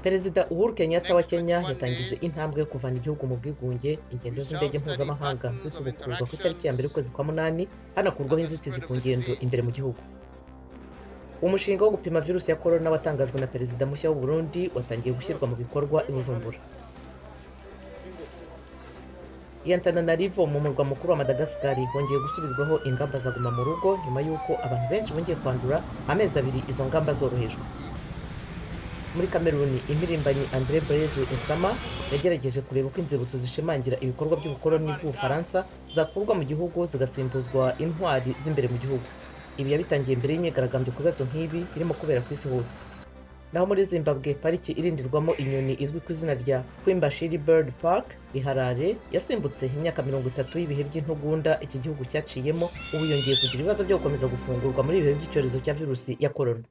Perezida Uhuru Kenyatta wa Kenya yatangije intambwe yo kuvana igihugu mu bwigunge, ingendo z'indege mpuzamahanga zisubukurwa ku itariki ya mbere y'ukwezi kwa munani, hanakurwaho inzitizi ku ngendo imbere mu gihugu. Umushinga wo gupima virusi ya korona watangajwe na Perezida mushya w'u Burundi watangiye gushyirwa mu bikorwa i Bujumbura. I Antananarivo mu murwa mukuru wa Madagascar hongeye gusubizwaho ingamba za guma mu rugo nyuma y'uko abantu benshi bongeye kwandura amezi abiri izo ngamba zorohejwe. Muri Kameruni, impirimbanyi André Blaise Esama yagerageje kureba uko inzibutso zishimangira ibikorwa by'ubukoloni bw'Ubufaransa zakurwa mu gihugu zigasimbuzwa intwari z'imbere mu gihugu. Ibi yabitangiye mbere y'imyigaragambyo ku bibazo nk'ibi birimo kubera ku isi hose. Naho muri Zimbabwe, pariki irindirwamo inyoni izwi ku izina rya Quimbashiri Bird Park i Harare yasimbutse imyaka 30 y'ibihe by'intugunda iki gihugu cyaciyemo, ubu yongeye kugira ibibazo byo gukomeza gufungurwa muri ibihe by'icyorezo cya virusi ya korona.